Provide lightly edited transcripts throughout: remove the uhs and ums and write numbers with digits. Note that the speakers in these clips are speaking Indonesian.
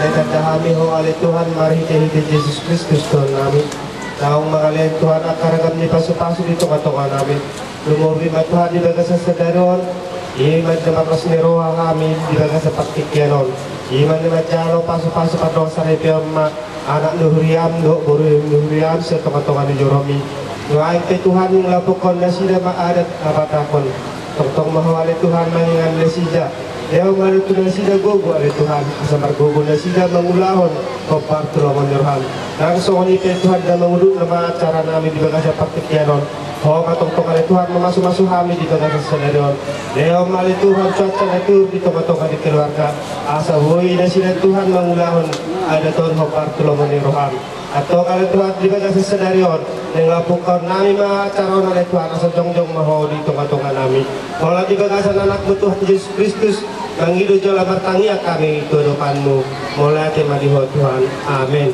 Nagkakahami ho alit Tuhan, marihiti-hiti Jesus Kristus Tuhan namin. Naong mga Tuhan, akaragam ni paso-paso dito katoka namin. Lumubi man Tuhan, di baga sa sadaron, iman na makas ni Roha kami, di baga sa paktikyanon. Iman na madyalo, paso-paso pa doon sa repiyam, anak nuhuriyam, nuhuriyam sa tukatoka ni Joromi. Ngayon kay Tuhan yung labukon na sila maadat na batakon. Tungtong mahawali Tuhan, mangingan na sila. Ayaw malito na sila gogo, ali Tuhan. Sa margogo na sila mangulahon, o partulungan ni Rohan. Nangso ni Tuhan na mangulot na mga acara namin, di ba sa paktikyanon. O matungtong ali Tuhan, mamasuhami dito na sa sanadon. Ayaw malito Tuhan, tsatsa na ito, dito matungtong di keluarga. Asa huwi na sila Tuhan mangulahon, ada Tuhan, o partulungan ni Rohan. At ito kala Tuhan, di ba sa sanadon, nanglapukaw namin mga acara na ali Tuhan, asa jongjong maho dito katungan namin. Wala di ba sa anak mo Tuhan Jesus Kristus, Mangido jala bertanggia kami kehidupanmu mulai kemadiho Tuhan. Amin.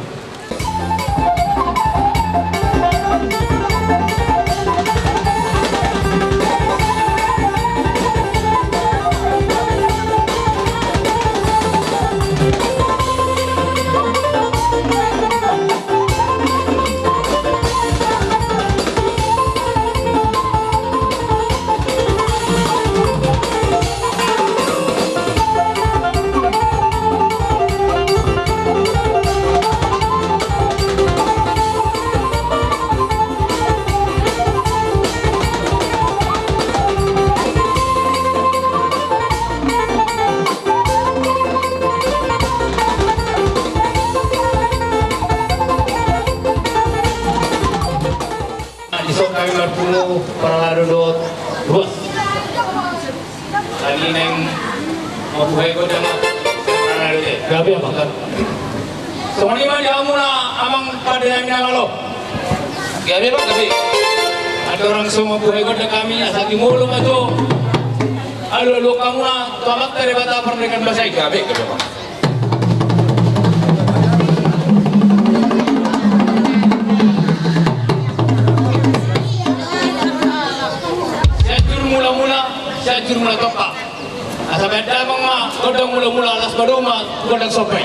Isok kami marpulo para dodot ruas. Lagi neng mau buhay ko dyan para dodot. Grabe ang bakit. So mani man dihamu na amang padayan na malo. Grabe ba gabi? Ada orang semua buhay ko dyan kami asa timulong ato. Alo kamu na tuamak dari bata pernikahan basay. Grabe ba? Jujur mula toka. Asa beda mga godang mula-mula alas baruma godang sopay.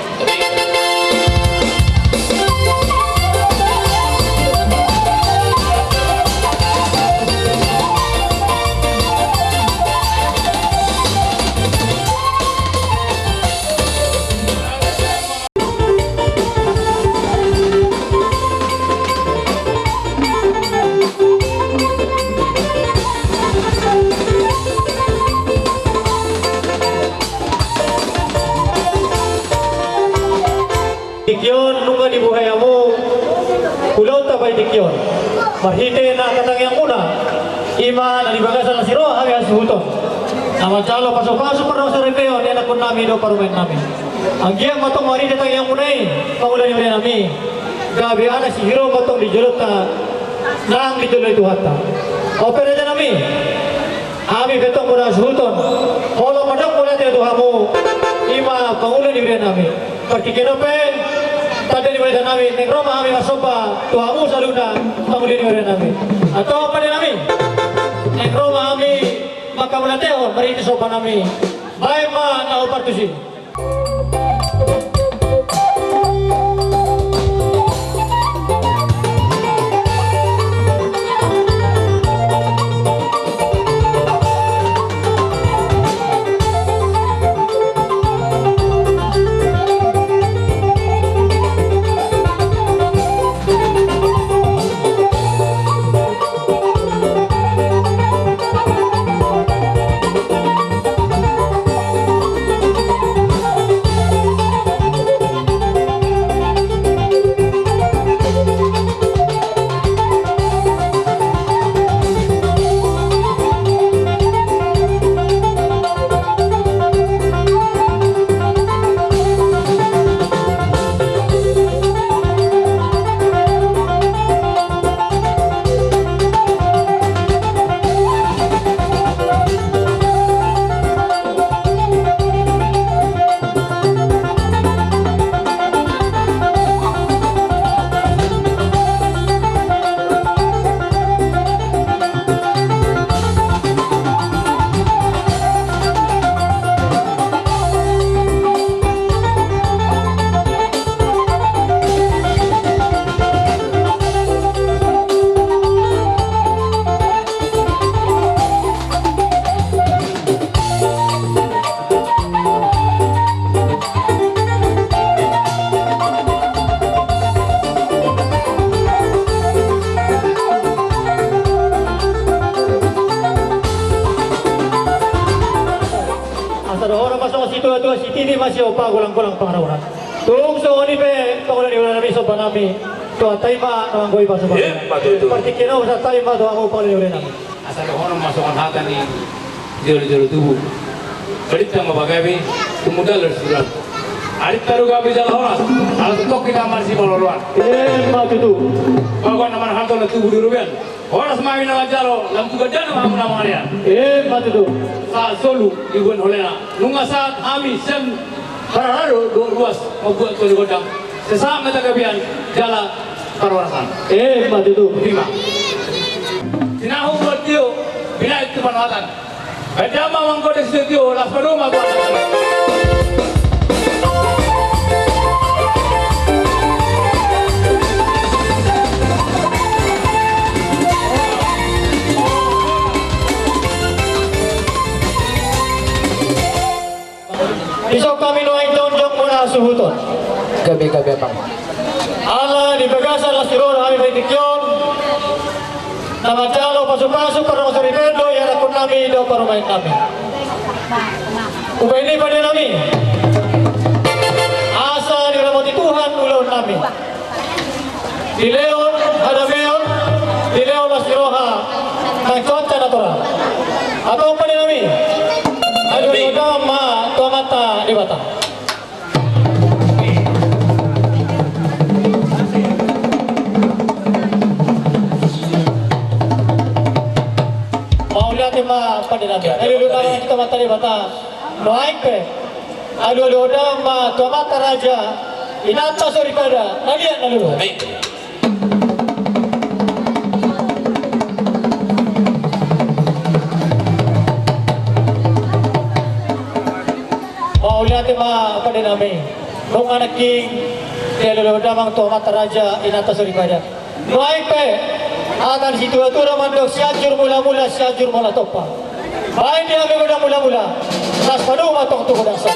Dikyon nunga di buhay mo kulau tabay dikyon marhite na katangyang una iman ang ibagasan na siro hanggang suhuton naman jalo pasok-pasok pa sa repeon yan akon namin do parumen namin ang giyang matong marhite tangyang unay pangulan yung rin namin gabi ana si hiro matong di julot na nang di juloy tuhata opera dyan namin ami betong muna suhuton holo padang muna tinutuhamu ima pangulan yung rin namin pagkikinopen tadi di balik namin neng Roma kami masopa tuamu saluna pamuli di balik namin atau apa namin neng Roma kami makamulateo mari di sopa namin baik ma na opartusi si tua-tua si tini masih opa gulang-gulang pangarawan. Tung so ni pe pangulan ni ulan nami so panami. Tua taima nang goi pasu pa. Patutu. Partikino sa taima do ako pangulan ni ulan nami. Asal orang masukkan hati ni jauh-jauh tubuh. Berita mabagabi kemudian lersuran. Adik taruh gabi jalan orang. Kalau tuh kita masih baloluan. Matutu. Bawa nama hantu le tubuh dulu kan. Orang semakin nama jalo, lampu gajah nama nama dia. Matutu. Saat solu ibuan holena. Nunga saat kami sem paraharo dua ruas membuat kali godang. Sesama kita gabian jala perwarasan. Matutu. Terima. Sinahu buat dia bina itu panwatan. Bajama mangkode studio las paduma buat. Isok kami nuai tonjong muna suhuton. Gabi-gabi bang. Ala di bagasan lasiror kami baitikyon. Nama jalo pasuk-pasuk karena masuk ribendo ya lakon nami do parumain kami. Ubay ini pada nami. Asa dirahmati Tuhan ulun nami. Di leon ada beon, di leon lasiroha nang conca natura. Atau pada nami. Aduh dama tua mata di bata. Ma pada nabi. Aduh dama kita mata di bata. Noaik pe. Aduh dama tua mata raja. Inata sorikada. Nalian lalu. Lihat ma pada nami, nung anak king, dia lalu damang tua mata raja inata soribada. Baik pe, akan situ atura mandok siajur mula-mula siajur mula topa. Baik dia ambil mula-mula, nas padu matok tu kodang sok.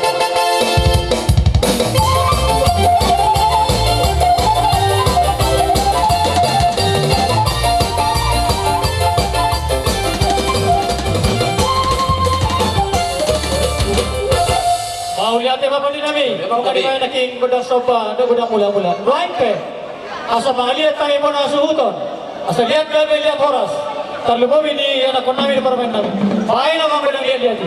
Lihat apa pun nami, bukan di mana king godang sopa, do godang mula-mula. Right pe, asa mangaliat tayo mo na suhuton, asa lihat gabi lihat horas, terlebih ini anak nami di permain nami. Baik namang godang lihat.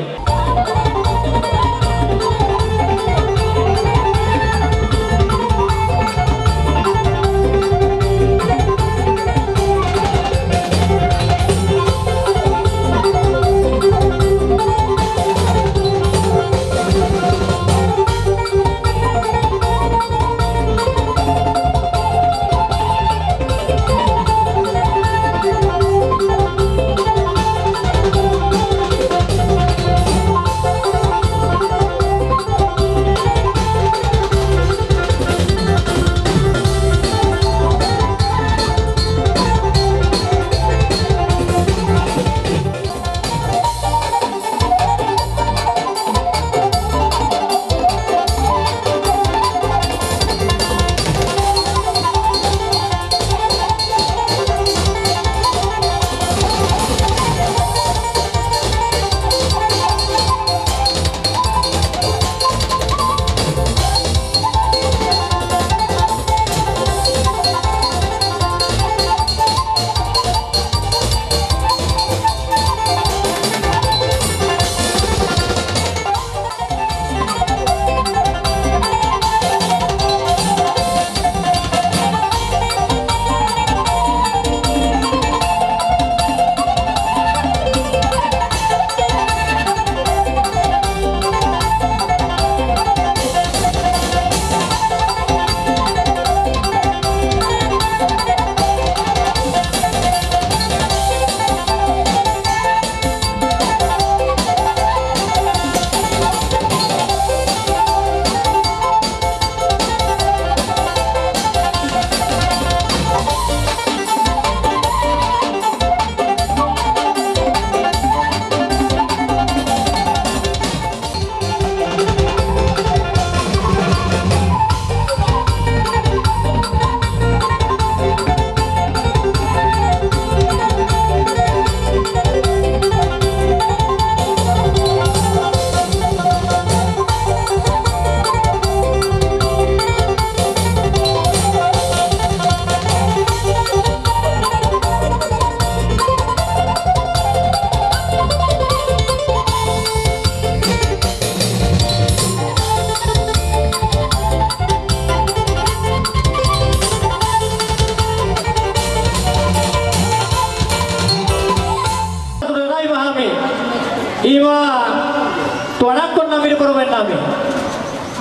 men nami.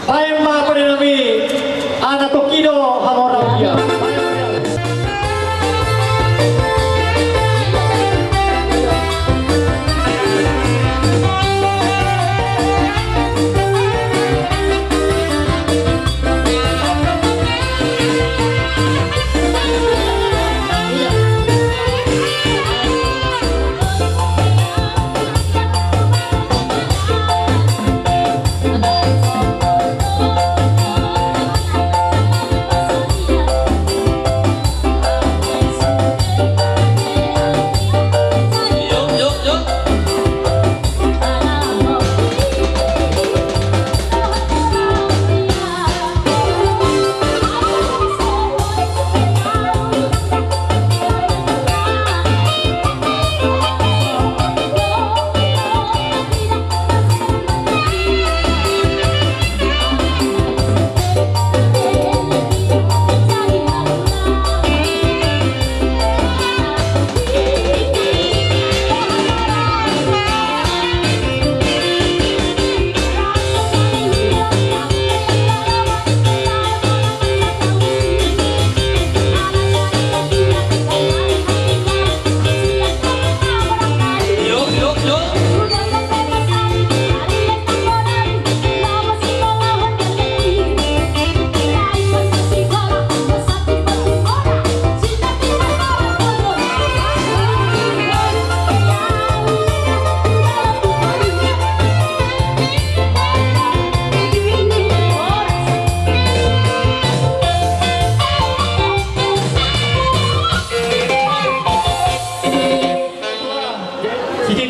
Paemma pada nami anak Tokido hamorang dia.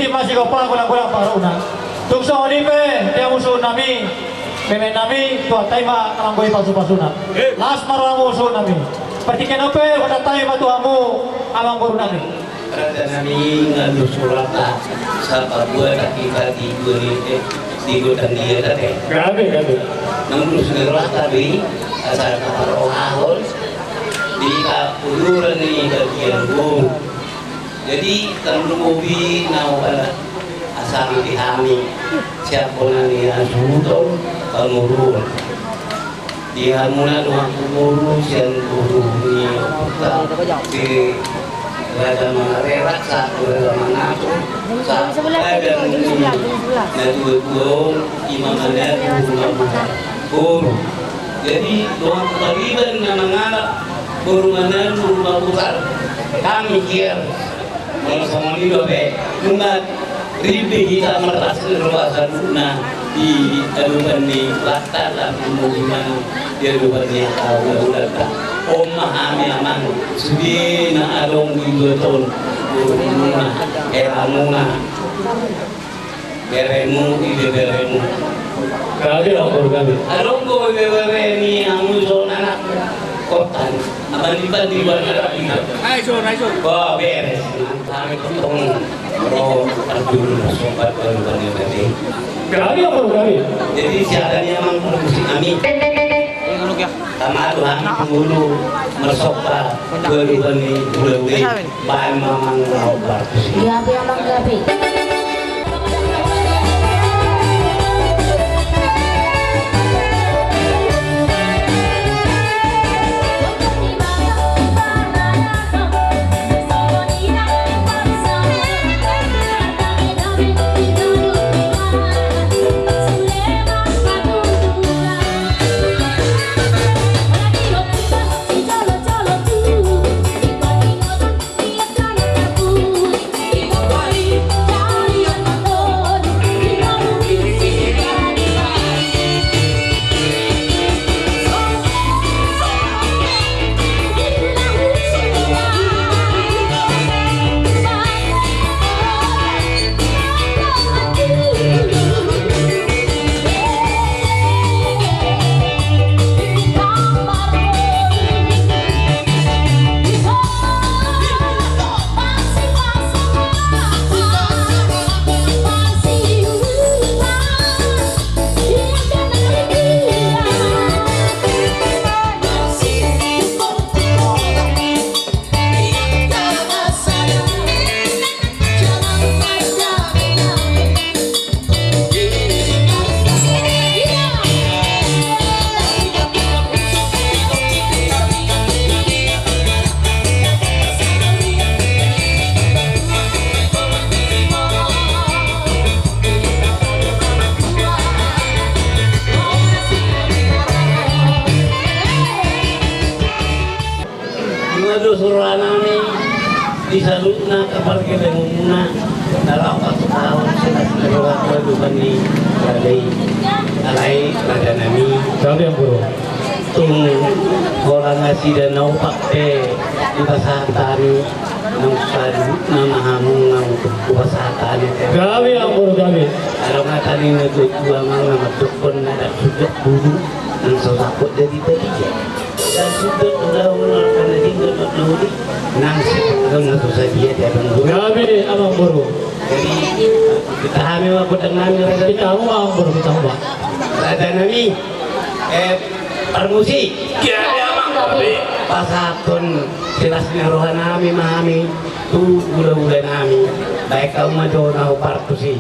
Masih kopang kulang-kulang paruna. Tung sa onipe, dia musuh nami, memen nami, tuan taima kalanggoi pasu-pasuna. Las marah musuh nami. Patikan ope, wana taima tuamu, amang guru nami. Rada nami ngadu surata, sapa buat kaki di gudang dia tadi. Gabe. Namun surata bi, asal kapal ahol, di kapuluran ni bagian bung. Jadi kalau mobil nawala asal dihami siapa nanti asuto kamurun dia mula doang kumuru sian guru ni di rada mangarerak saat rada mangaku saat ada ni nadu guru imam ada guru jadi doang kebaliban menganggap guru mana rumah besar kami kira sama ni dobe, nungat ribe kita meras keruasan na di alukan ni latar lah kemudian dia alukan ni tahu lada. Omah kami amang sudah na along ibuton buruna eramuna beremu ide beremu. Gabe gabe. Along go bereni amuson anak kotan. Abang di luar kita. Nice. Wah beres. Kami ketemu pro Arjuna sobat baru tadi. Gabe. Jadi siarannya memang musik kami. Sama Tuhan dulu mersopa baru ini boleh bahan memang mau bagus. Gabe. madu suranami disalutna kapal kita muna nalaw tahun sila kehidupan ni alay pada nami Grabe ang guru. tung orang ngasih dan naupak di pasatan ng sadu na mahamong ng pasatan Grabe ang guru, grabe. araw nga tani nagdudwa mga madukon na sudah bulu ng sasakot dari tadi dan sudah udah menolakkan lagi nggak nang sipagong na to sa dia dari guru Grabe ang guru. jadi kita hamil ako ng namin Kita mo ang guru, kita mo ba? rada nami permusi pasakon silas naruhan namin mami tu gula-gula namin baik kau madona o partusi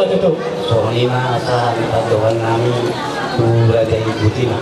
Ba't ito? so lima sa paggawan namin tulad ay butina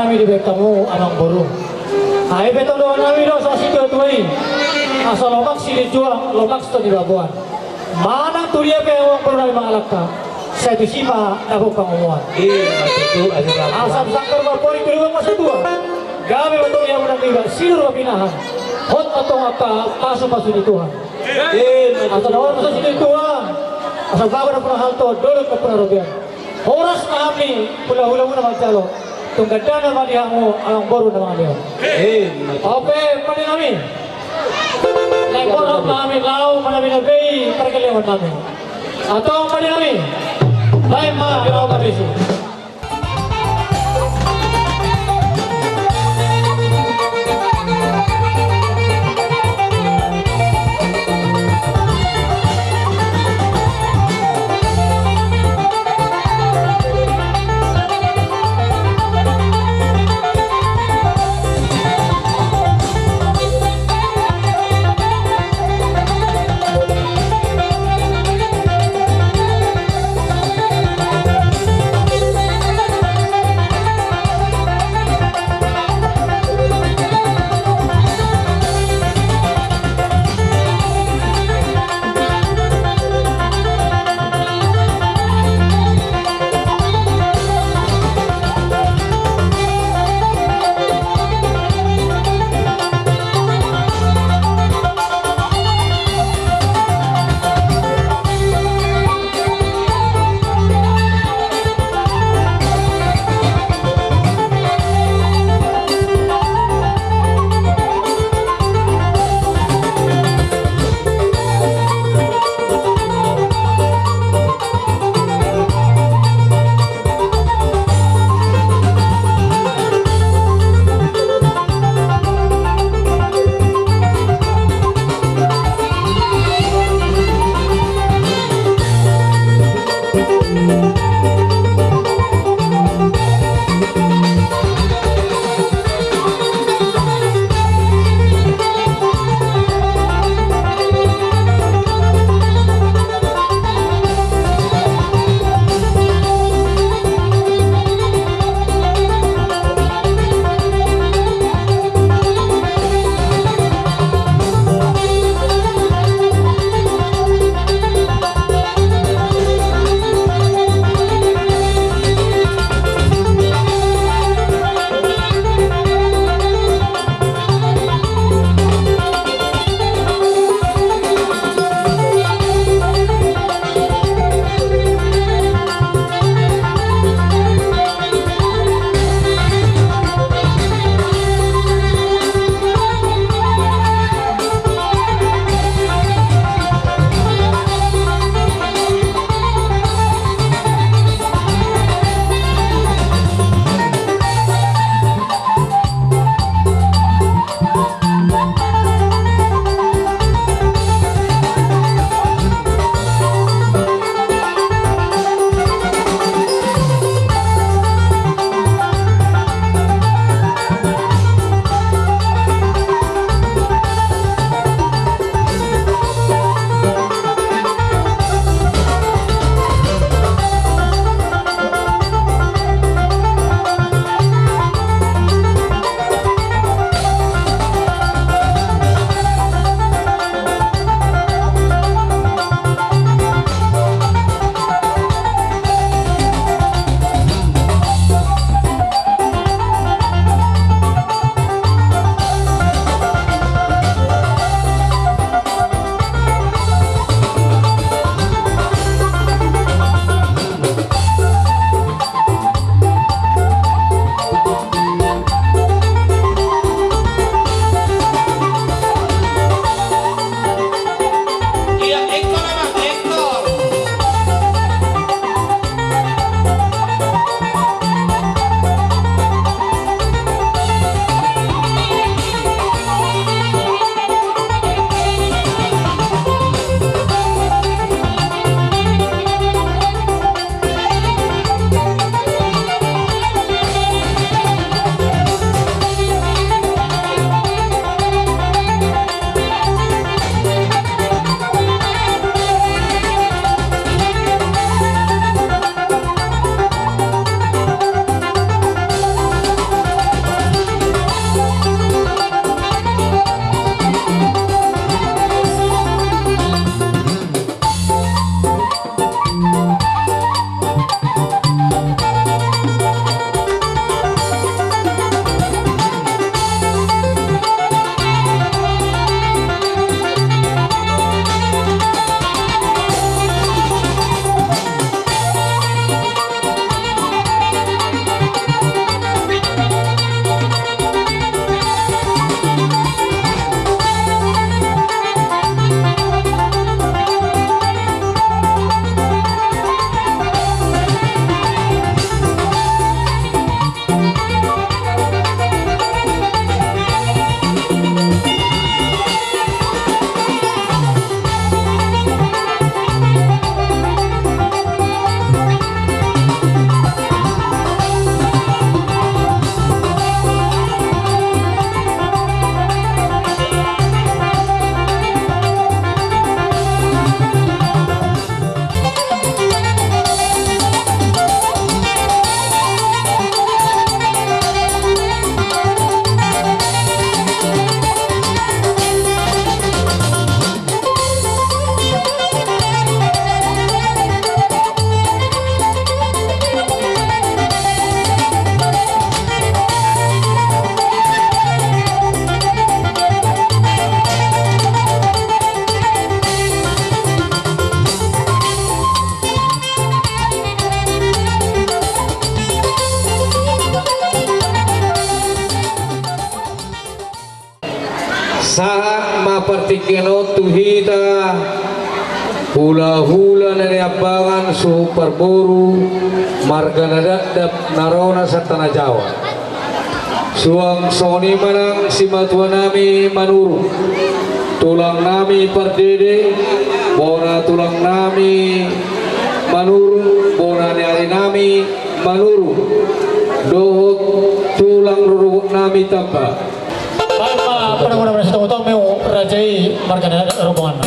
nami di kamu anang boru. Ay beto do nami do sa sito tuwi. Asa lomak sili juang lomak sto di babuan. Mana tulia pe wong boru nami mangalakka. Saya tu sima nabu pangumuan. Matutu ada labuan. Asam sangkar bapori kedua masa dua. Gabe beto yang unang biba sinur pinahan. Hot atong aka pasu di Tuhan. Asa nawar masa sito Tuhan. Asa bago na puna halto dolog ka puna robian. Oras kami hula-hula muna magcalo. Tunggada na malihango ang boru na mga lihan. Ope, pati nami. Like borok namin lao, manami na bay, para kaliwan namin. Atong pati nami. Like ma, lao kabisi. Saha mapartikeno tuhita hula-hula na niabangan suhu parboru marga nadadap narona sa tanah Jawa. Suang soni manang si matua nami manuru tulang nami pardede bona tulang nami manuru bona hari nami manuru dohot tulang ruruk nami tambah. Palma pada sa tungtong meu rajai marga rombongan.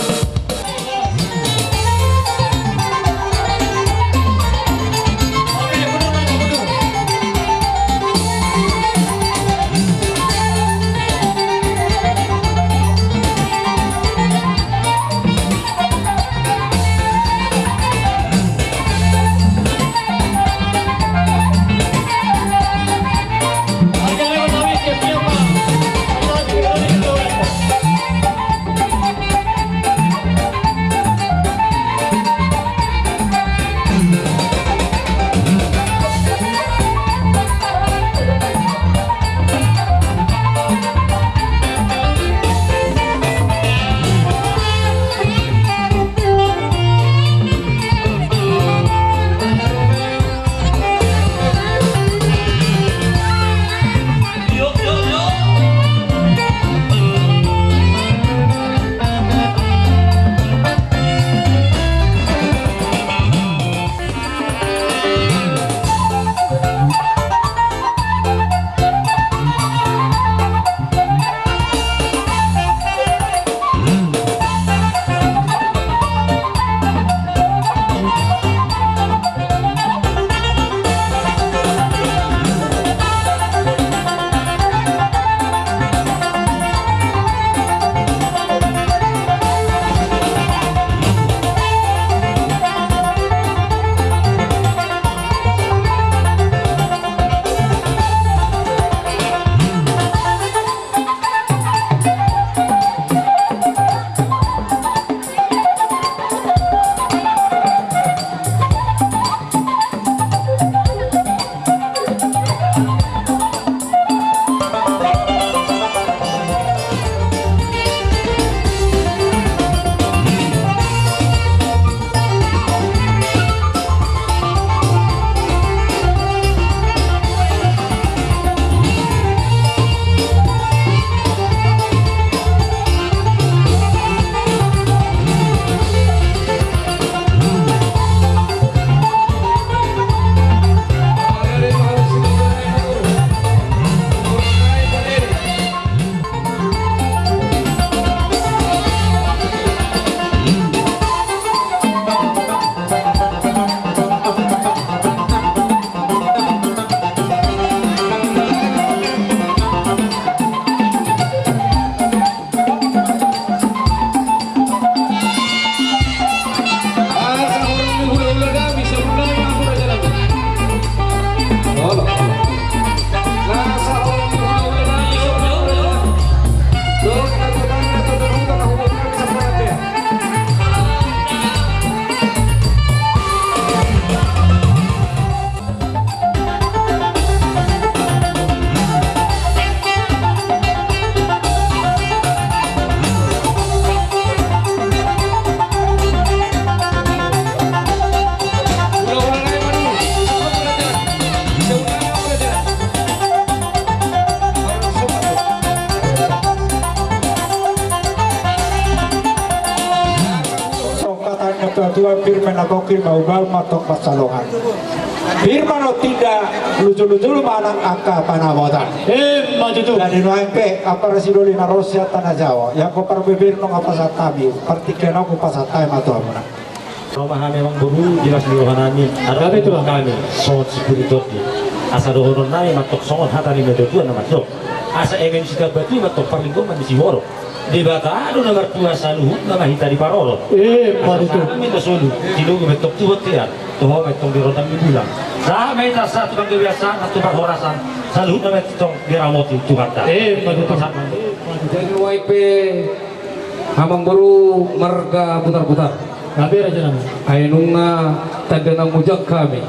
Tuhan firman ako kimaubal matok pasalongan. Firman o tidak lucu-lucu manang angka panamotan. Maju tu. Dan ino MP apa rasidoli na Rosia tanah Jawa. Yang ko parbibir nung apasat kami. Partikan ako pasatay matuamuna. Rumah memang buru jelas di rohanani. Ada itu kami. Songot sekuritor di. Asa dohonon nai matok songot hatari medotua nama matok. Asa engen sida batu matok parlinggoman di Siworo. Di baka ado nomor tua salu nama hita di Paroro. Maju tu. Kami dah solu. Tilu metok tua tiar. Tuh metok di rotan di bulan. Sah meta satu kan kebiasaan atau perhorasan. Salu nama metok di ramoti Tuhan ta. Maju tu. Jadi WP hamang baru marga putar-putar. Nabi raja nama. Ainunga tadanang mujak kami.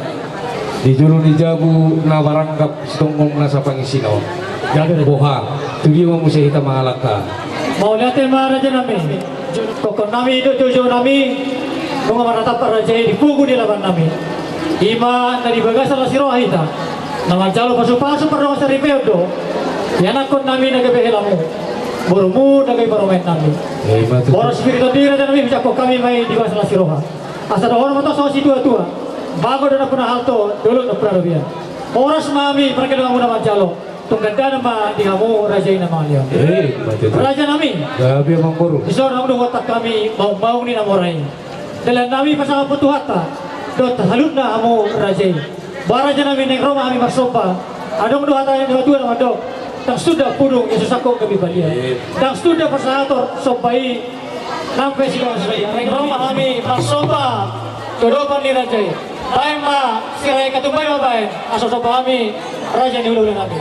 Di julu di jabu na baranggap setunggung nasa pangisinaw. Nabi raja. Boha, tugi mo mo siya hita mga laka. Mau lihatin raja nami. Kokon nami itu tujuh nami. Mga maratap raja di pugu di laban nami. Ima dari bagasan la siroha ita. Nama jalo pasu-pasu perno sa ripedo. Yanakon nami nagabehelamu. Borumu nagay baromen nami. Boros spirito di raja nami bisa ko kami may di bagasan la siroha. Asa dohor mo to so si tua-tua. Bago na puna halto dulu na prarobian. Oras mami perkedangan muna majalo. Tungganda nama di kamu raja ina malian. Raja nami. Gabi Mang Guru. Isor namun watak kami mau ni namorai. Dalam nami pasang putuhata. Dot halut na kamu raja. Baraja nami neng Roma kami marsopa. Adong dua hata yang dua nama dok. Tang sudah pudung Yesus aku kami balia. Tang sudah pasator sopai. Sampai sih neng Roma kami marsopa. Kedopan ni raja. Tayo ma, siray katumbay mabayan. Aso sa kami, raja ni ululan namin.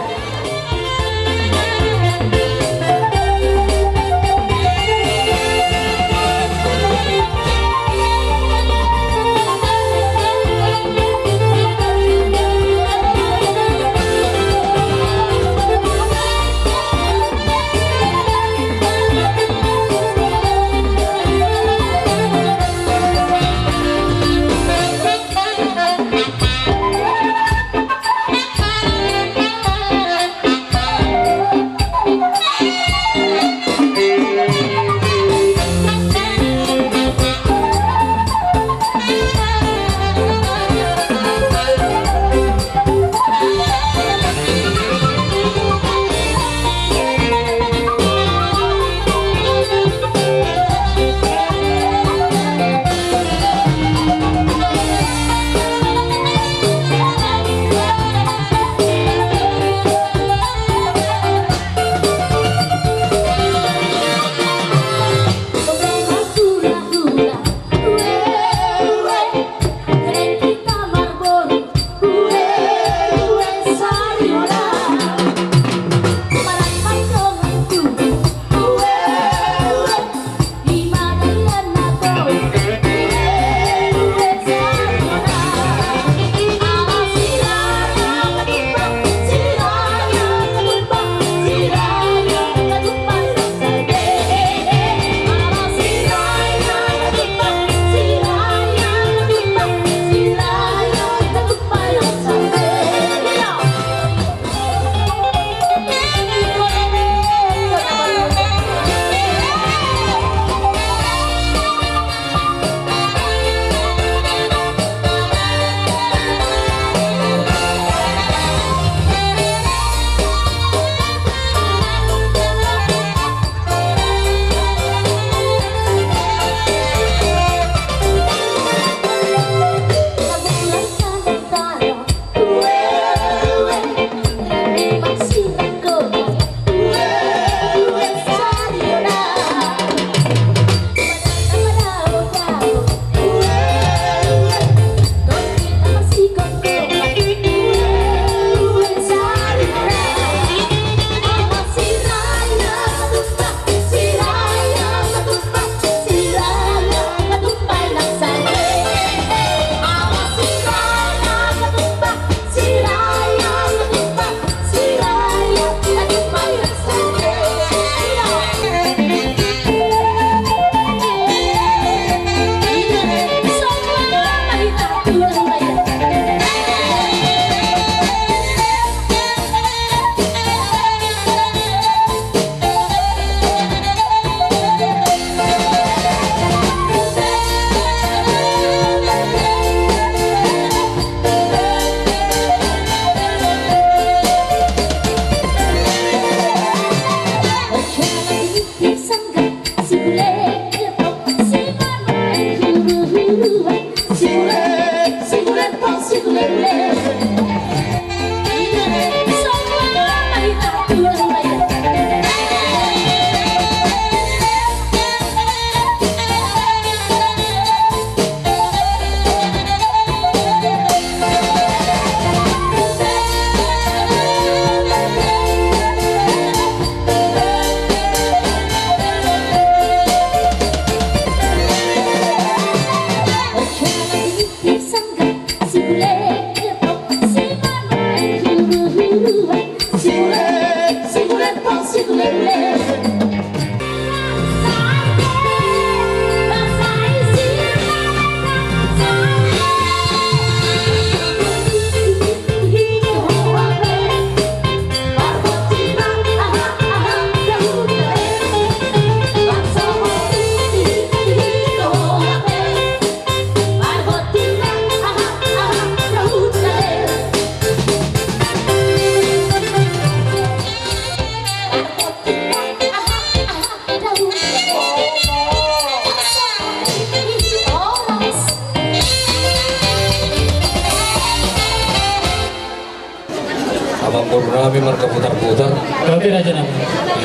Purnami marka putar-putar Gabi Raja Nabi.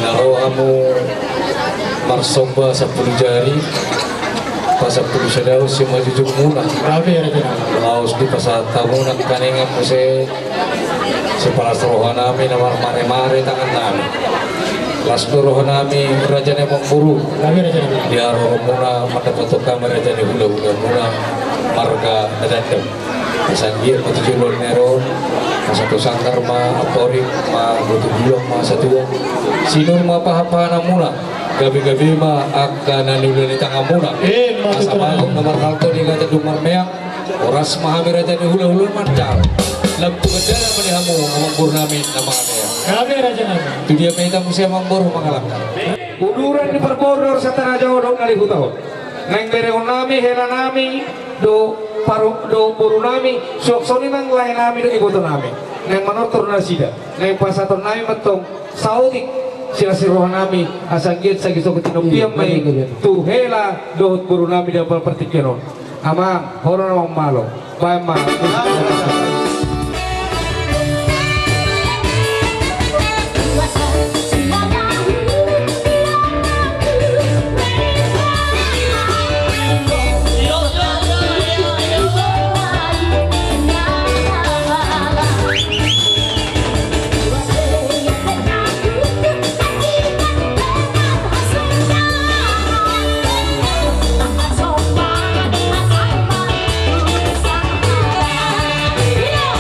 inaro amu marsomba 10 jari pasap 10 sedau si majujung muna Gabi Raja Nabi. laos di pasat tamunan kanengan mo si palas rohanami na mare-mare tangan nami las rohanami raja ni Mangburu Gabi Raja Nabi. dia roh muna madapatok kami raja ni hula-hula muna marga dadandam Sanggir matujulon meron satu sangkar ma aporik ma butugulong ma satuan sinur ma pahapana muna gabi-gabi ma akan nanulun ni tanga muna asa malong nomor kalto ni kata dumar meang oras mahamira ni hula-hula mancal lampu kedala manihamu amang purnami nama kaya Gabi Raja Nabi. itu dia minta musia mangbor mangalangkan uduran di perbodor sa tanah Jawa dong ngali hutaw nang bereon nami hela nami do buru nami sok-soni nang lain nami do iboto nami nang manortor na sida nang pasator nami matong saudik sila si roh nami asanggit sa giso ketinompiang may tuhela do buru nami da pertikyanon ama horo namang malo bayang ma Yeah.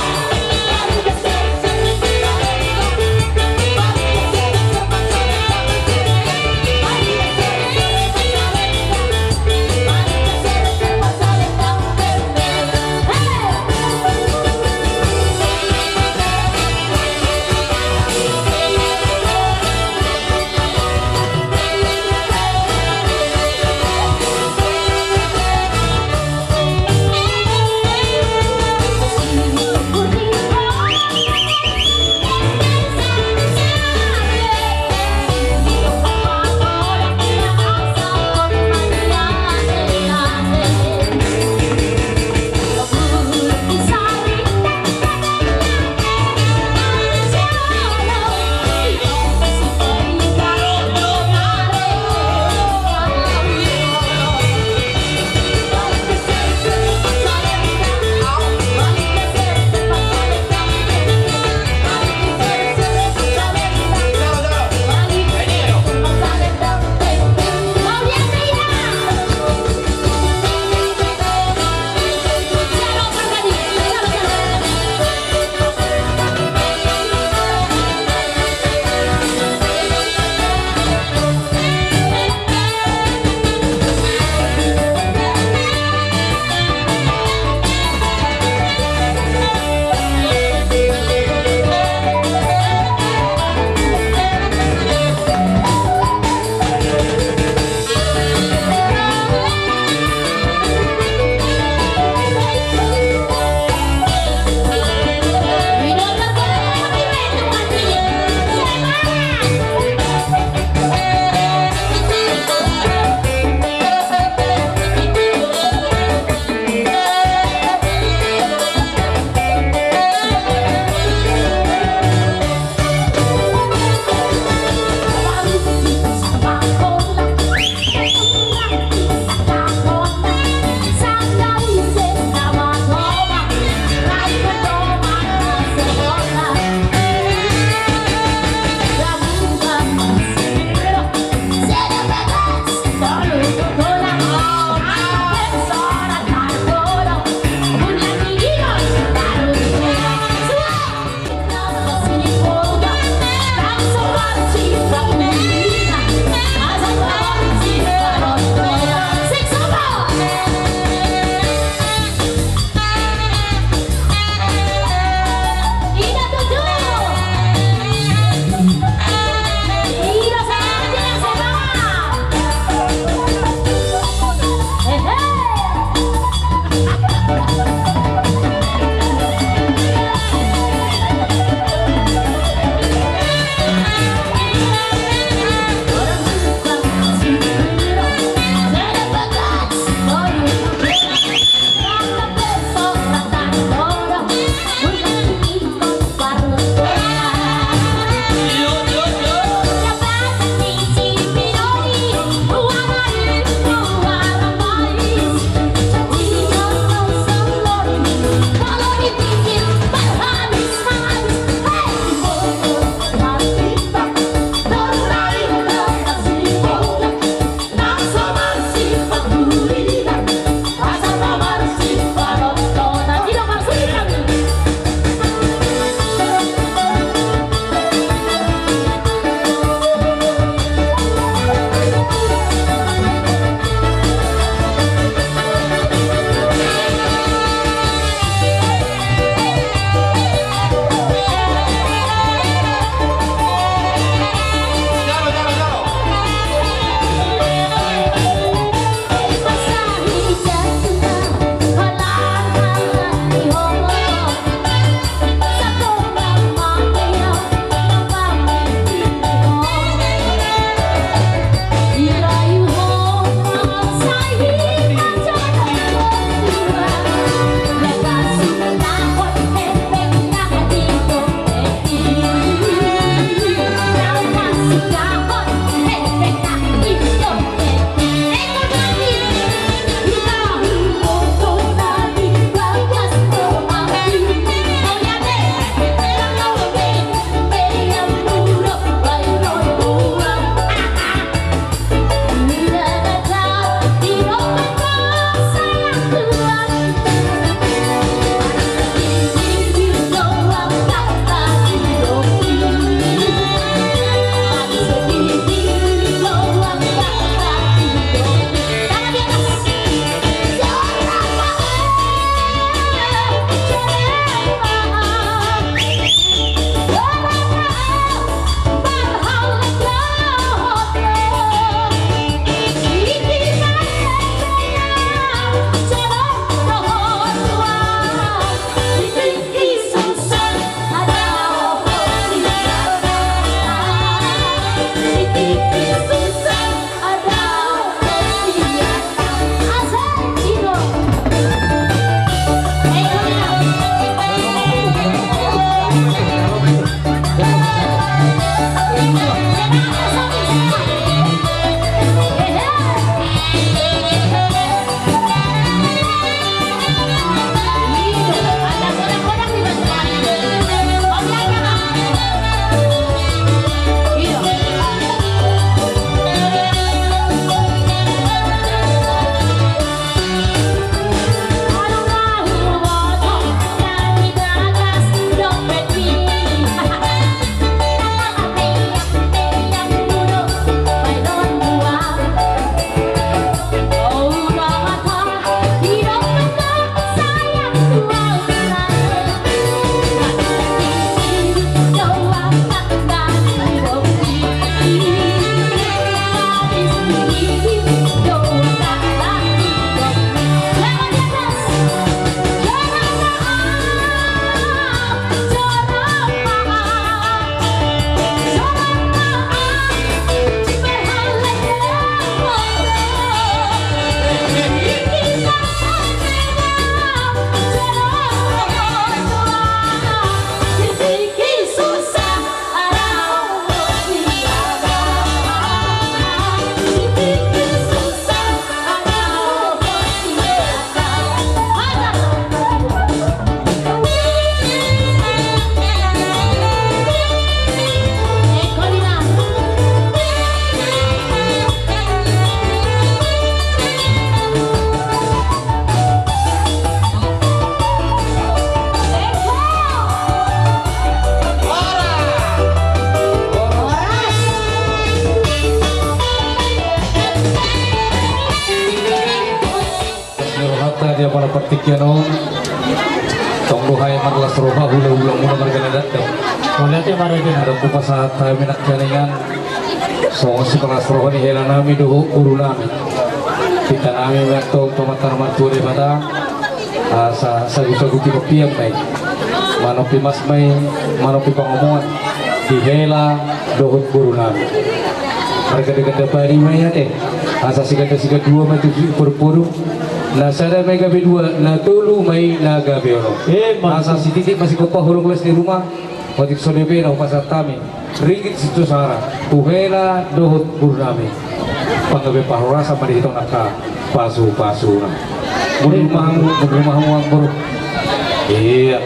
hatta dia pada partikiano tong dohai marlas roha hula-hula muna margana datang Mulai marahin. ada kupasa kami nak jaringan so si kelas roha ni hela nami doho guru nami kita nami waktu tomatar maturi pada sa sagu-sagu piang baik manopi mas mai manopi pangomongan di hela doho guru nami harga dekat bari mai ate asa siga dua mai tujuh puru na sada mai gabe dua na tulu mai na gabe oro asa si titik masih kopah hurung les di rumah motif sodebe na pasar kami ringgit situ sara tuhela dohot burnami panggabe pahora sama di hitong naka pasu na rumah ang buru iya